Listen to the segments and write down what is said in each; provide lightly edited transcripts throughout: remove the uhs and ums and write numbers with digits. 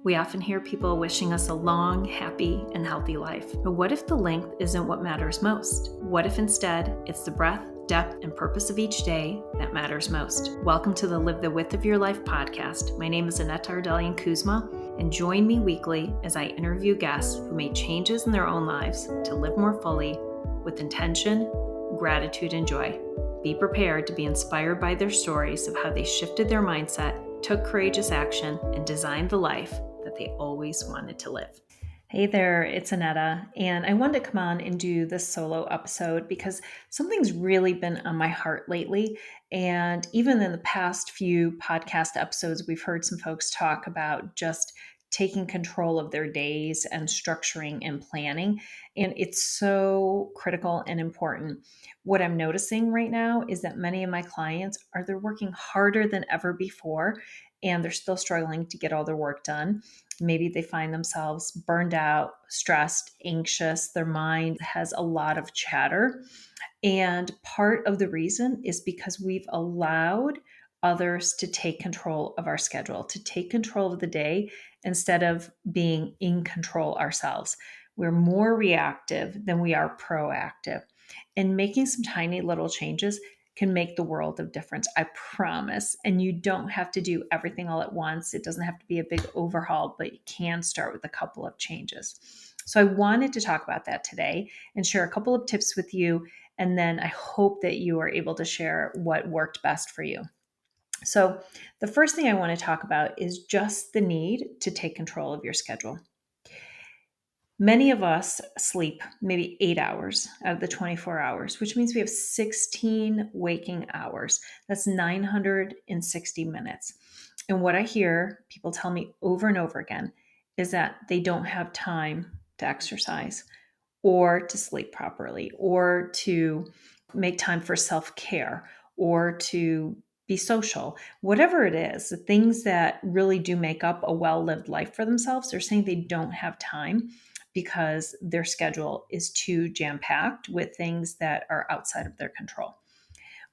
We often hear people wishing us a long, happy, and healthy life. But what if the length isn't what matters most? What if instead it's the breadth, depth, and purpose of each day that matters most? Welcome to the Live the Width of Your Life podcast. My name is Annette Ardelian Kuzma, and join me weekly as I interview guests who made changes in their own lives to live more fully with intention, gratitude, and joy. Be prepared to be inspired by their stories of how they shifted their mindset, took courageous action, and designed the life that they always wanted to live. Hey there, it's Annetta, and I wanted to come on and do this solo episode because something's really been on my heart lately. And even in the past few podcast episodes, we've heard some folks talk about just taking control of their days and structuring and planning. And it's so critical and important. What I'm noticing right now is that many of my clients they're working harder than ever before, and they're still struggling to get all their work done. Maybe they find themselves burned out, stressed, anxious. Their mind has a lot of chatter. And part of the reason is because we've allowed others to take control of our schedule, to take control of the day instead of being in control ourselves. We're more reactive than we are proactive. And making some tiny little changes can make the world of difference, I promise. And you don't have to do everything all at once. It doesn't have to be a big overhaul, but you can start with a couple of changes. So I wanted to talk about that today and share a couple of tips with you. And then I hope that you are able to share what worked best for you. So the first thing I want to talk about is just the need to take control of your schedule. Many of us sleep maybe 8 hours out of the 24 hours, which means we have 16 waking hours. That's 960 minutes. And what I hear people tell me over and over again is that they don't have time to exercise or to sleep properly or to make time for self-care or to be social. Whatever it is, the things that really do make up a well-lived life for themselves, they're saying they don't have time because their schedule is too jam-packed with things that are outside of their control.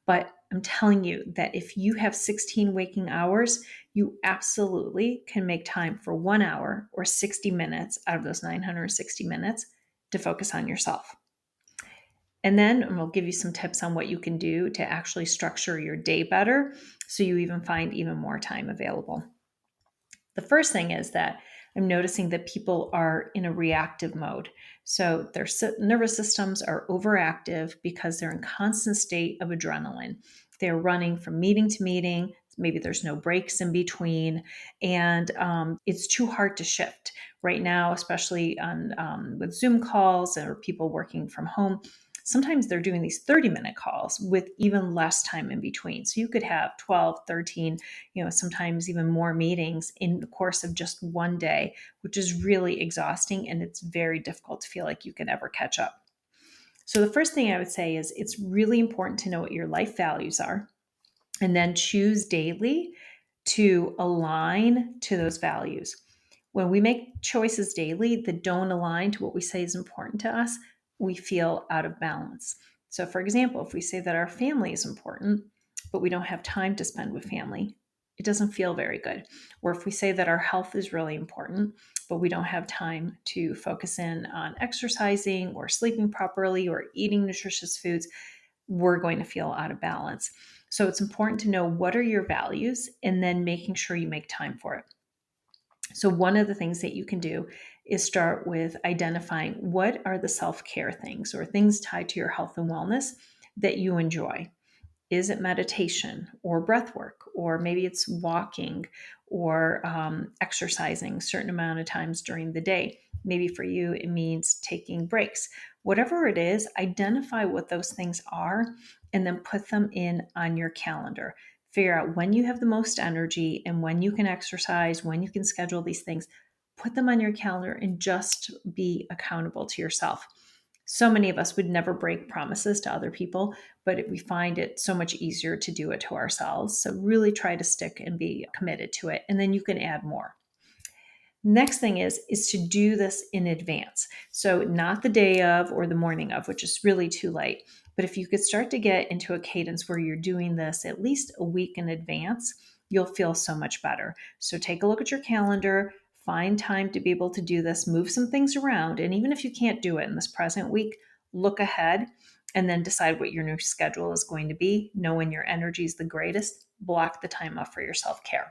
But I'm telling you that if you have 16 waking hours, you absolutely can make time for 1 hour or 60 minutes out of those 960 minutes to focus on yourself. And then we'll give you some tips on what you can do to actually structure your day better so you even find even more time available. The first thing is that I'm noticing that people are in a reactive mode. So their nervous systems are overactive because they're in constant state of adrenaline. They're running from meeting to meeting. Maybe there's no breaks in between, and it's too hard to shift right now, especially on with Zoom calls or people working from home. Sometimes they're doing these 30-minute calls with even less time in between. So you could have 12, 13, sometimes even more meetings in the course of just one day, which is really exhausting, and it's very difficult to feel like you can ever catch up. So the first thing I would say is it's really important to know what your life values are and then choose daily to align to those values. When we make choices daily that don't align to what we say is important to us, we feel out of balance. So for example, if we say that our family is important, but we don't have time to spend with family, it doesn't feel very good. Or if we say that our health is really important, but we don't have time to focus in on exercising or sleeping properly or eating nutritious foods, we're going to feel out of balance. So it's important to know what are your values and then making sure you make time for it. So one of the things that you can do is start with identifying what are the self-care things or things tied to your health and wellness that you enjoy. Is it meditation or breath work, or maybe it's walking or exercising a certain amount of times during the day? Maybe for you, it means taking breaks. Whatever it is, identify what those things are and then put them in on your calendar. Figure out when you have the most energy and when you can exercise, when you can schedule these things. Put them on your calendar and just be accountable to yourself. So many of us would never break promises to other people, but we find it so much easier to do it to ourselves. So really try to stick and be committed to it, and then you can add more. Next thing is to do this in advance. So not the day of or the morning of, which is really too late. But if you could start to get into a cadence where you're doing this at least a week in advance, you'll feel so much better. So take a look at your calendar, Find time to be able to do this, move some things around. And even if you can't do it in this present week, look ahead and then decide what your new schedule is going to be. Know when your energy is the greatest. Block the time off for your self-care.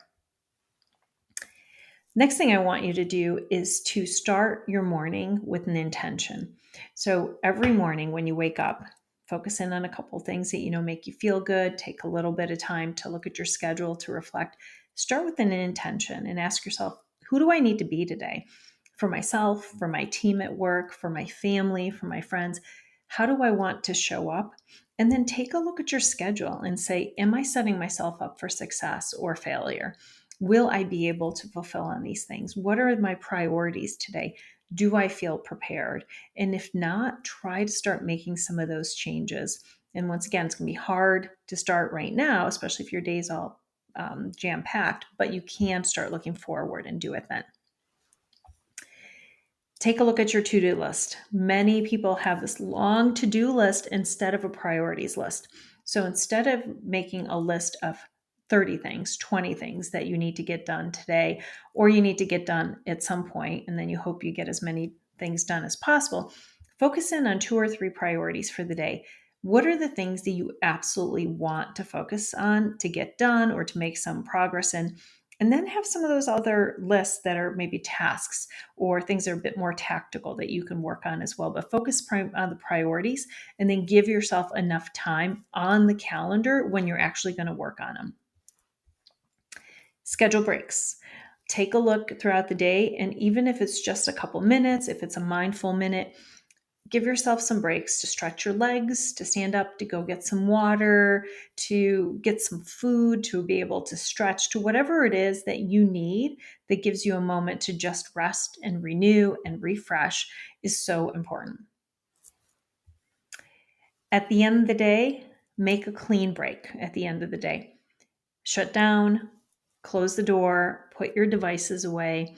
Next thing I want you to do is to start your morning with an intention. So every morning when you wake up, focus in on a couple things that make you feel good. Take a little bit of time to look at your schedule, to reflect. Start with an intention and ask yourself, who do I need to be today? For myself, for my team at work, for my family, for my friends. How do I want to show up? And then take a look at your schedule and say, am I setting myself up for success or failure? Will I be able to fulfill on these things? What are my priorities today? Do I feel prepared? And if not, try to start making some of those changes. And once again, it's going to be hard to start right now, especially if your day's all jam-packed, but you can start looking forward and do it then. Take a look at your to-do list. Many people have this long to-do list instead of a priorities list. So instead of making a list of 30 things, 20 things that you need to get done today, or you need to get done at some point, and then you hope you get as many things done as possible, focus in on 2 or 3 priorities for the day. What are the things that you absolutely want to focus on to get done or to make some progress in? And then have some of those other lists that are maybe tasks or things that are a bit more tactical that you can work on as well. But focus on the priorities and then give yourself enough time on the calendar when you're actually going to work on them. Schedule breaks. Take a look throughout the day, and even if it's just a couple minutes, if it's a mindful minute, give yourself some breaks to stretch your legs, to stand up, to go get some water, to get some food, to be able to stretch, to whatever it is that you need that gives you a moment to just rest and renew and refresh is so important. At the end of the day, make a clean break at the end of the day. Shut down, close the door, put your devices away.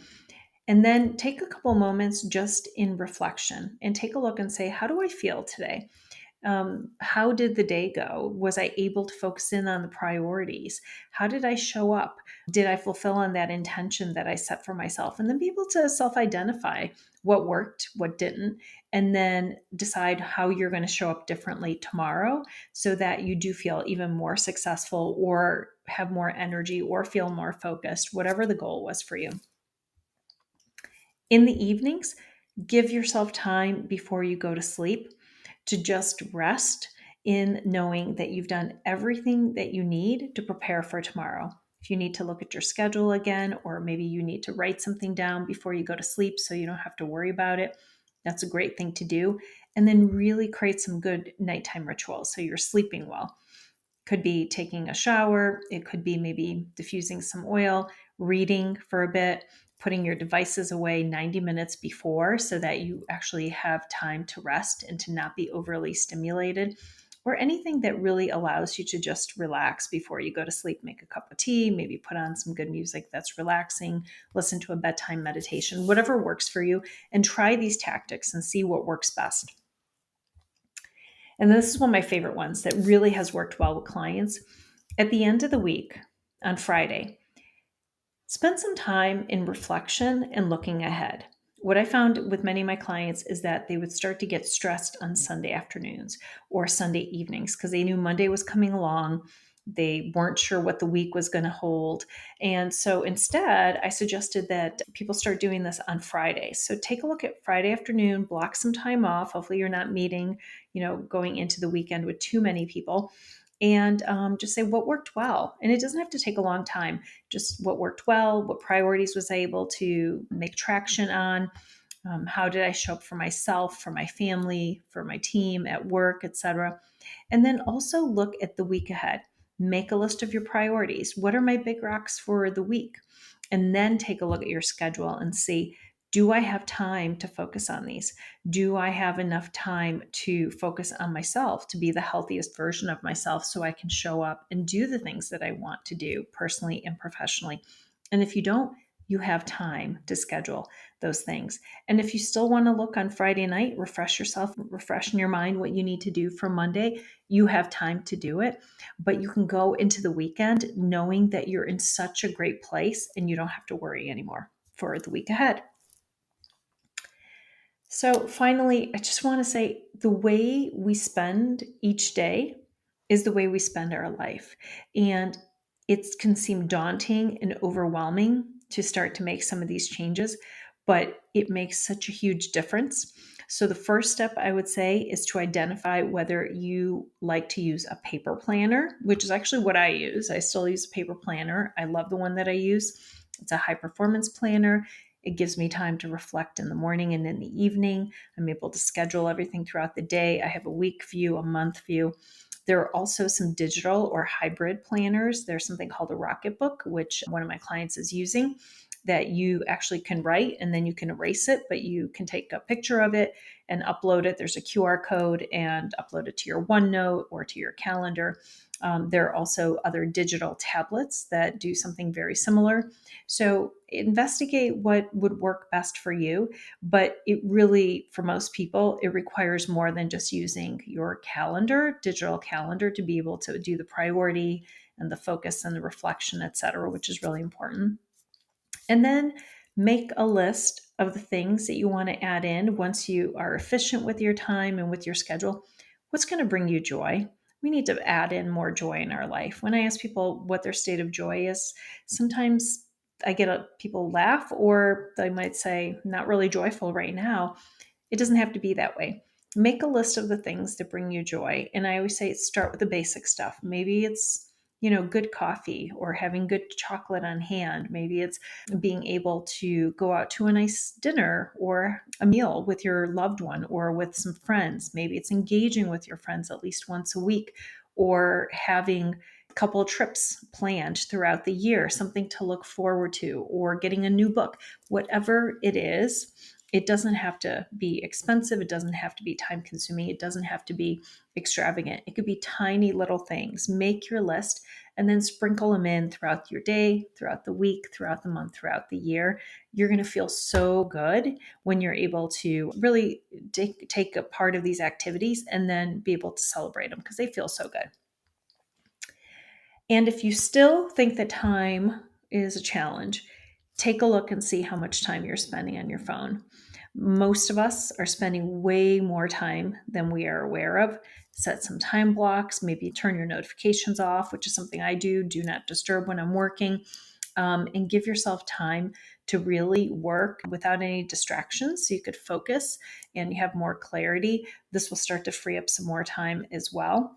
And then take a couple moments just in reflection and take a look and say, how do I feel today? How did the day go? Was I able to focus in on the priorities? How did I show up? Did I fulfill on that intention that I set for myself? And then be able to self-identify what worked, what didn't, and then decide how you're going to show up differently tomorrow so that you do feel even more successful or have more energy or feel more focused, whatever the goal was for you. In the evenings, give yourself time before you go to sleep to just rest in knowing that you've done everything that you need to prepare for tomorrow. If you need to look at your schedule again, or maybe you need to write something down before you go to sleep so you don't have to worry about it, that's a great thing to do. And then really create some good nighttime rituals so you're sleeping well. Could be taking a shower. It could be maybe diffusing some oil, reading for a bit, putting your devices away 90 minutes before so that you actually have time to rest and to not be overly stimulated, or anything that really allows you to just relax before you go to sleep. Make a cup of tea, maybe put on some good music that's relaxing, listen to a bedtime meditation, whatever works for you, and try these tactics and see what works best. And this is one of my favorite ones that really has worked well with clients. At the end of the week, on Friday, spend some time in reflection and looking ahead. What I found with many of my clients is that they would start to get stressed on Sunday afternoons or Sunday evenings because they knew Monday was coming along. They weren't sure what the week was going to hold. And so instead, I suggested that people start doing this on Friday. So take a look at Friday afternoon, block some time off. Hopefully you're not meeting, going into the weekend with too many people. And just say what worked well. And it doesn't have to take a long time. Just what worked well, what priorities was I able to make traction on, how did I show up for myself, for my family, for my team at work, etc. And then also look at the week ahead. Make a list of your priorities. What are my big rocks for the week? And then take a look at your schedule and see, do I have time to focus on these? Do I have enough time to focus on myself, to be the healthiest version of myself so I can show up and do the things that I want to do personally and professionally? And if you don't, you have time to schedule those things. And if you still want to look on Friday night, refresh yourself, refresh in your mind what you need to do for Monday, you have time to do it. But you can go into the weekend knowing that you're in such a great place and you don't have to worry anymore. for the week ahead. So finally, I just want to say the way we spend each day is the way we spend our life. And it can seem daunting and overwhelming to start to make some of these changes, but it makes such a huge difference. So the first step I would say is to identify whether you like to use a paper planner, which is actually what I use. I still use a paper planner. I love the one that I use. It's a high performance planner. It gives me time to reflect in the morning and in the evening. I'm able to schedule everything throughout the day. I have a week view, a month view. There are also some digital or hybrid planners. There's something called a Rocketbook, which one of my clients is using, that you actually can write and then you can erase it, but you can take a picture of it and upload it. There's a QR code and upload it to your OneNote or to your calendar. There are also other digital tablets that do something very similar. So investigate what would work best for you. But it really, for most people, it requires more than just using your calendar, digital calendar, to be able to do the priority and the focus and the reflection, et cetera, which is really important. And then make a list of the things that you want to add in once you are efficient with your time and with your schedule. What's going to bring you joy? We need to add in more joy in our life. When I ask people what their state of joy is, sometimes I get people laugh, or they might say, not really joyful right now. It doesn't have to be that way. Make a list of the things that bring you joy. And I always say start with the basic stuff. Maybe it's good coffee or having good chocolate on hand. Maybe it's being able to go out to a nice dinner or a meal with your loved one or with some friends. Maybe it's engaging with your friends at least once a week, or having a couple of trips planned throughout the year, something to look forward to, or getting a new book. Whatever it is, it doesn't have to be expensive. It doesn't have to be time consuming. It doesn't have to be extravagant. It could be tiny little things. Make your list and then sprinkle them in throughout your day, throughout the week, throughout the month, throughout the year. You're going to feel so good when you're able to really take a part of these activities and then be able to celebrate them because they feel so good. And if you still think that time is a challenge, take a look and see how much time you're spending on your phone. Most of us are spending way more time than we are aware of. Set some time blocks, maybe turn your notifications off, which is something I do. Do not disturb when I'm working, and give yourself time to really work without any distractions so you could focus and you have more clarity. This will start to free up some more time as well.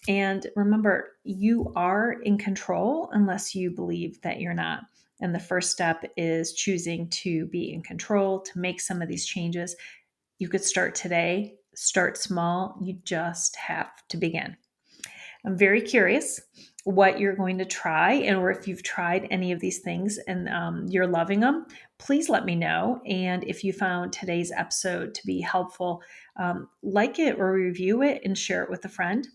And remember, you are in control unless you believe that you're not. And the first step is choosing to be in control, to make some of these changes. You could start today, start small. You just have to begin. I'm very curious what you're going to try, and or if you've tried any of these things and you're loving them, please let me know. And if you found today's episode to be helpful, like it or review it and share it with a friend.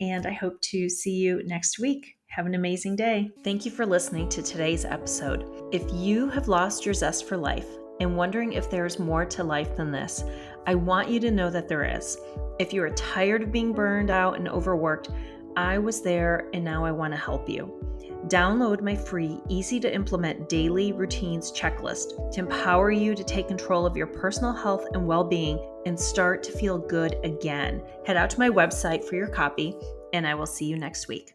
And I hope to see you next week. Have an amazing day. Thank you for listening to today's episode. If you have lost your zest for life and wondering if there's more to life than this, I want you to know that there is. If you are tired of being burned out and overworked, I was there and now I want to help you. Download my free, easy to implement daily routines checklist to empower you to take control of your personal health and well-being and start to feel good again. Head out to my website for your copy, and I will see you next week.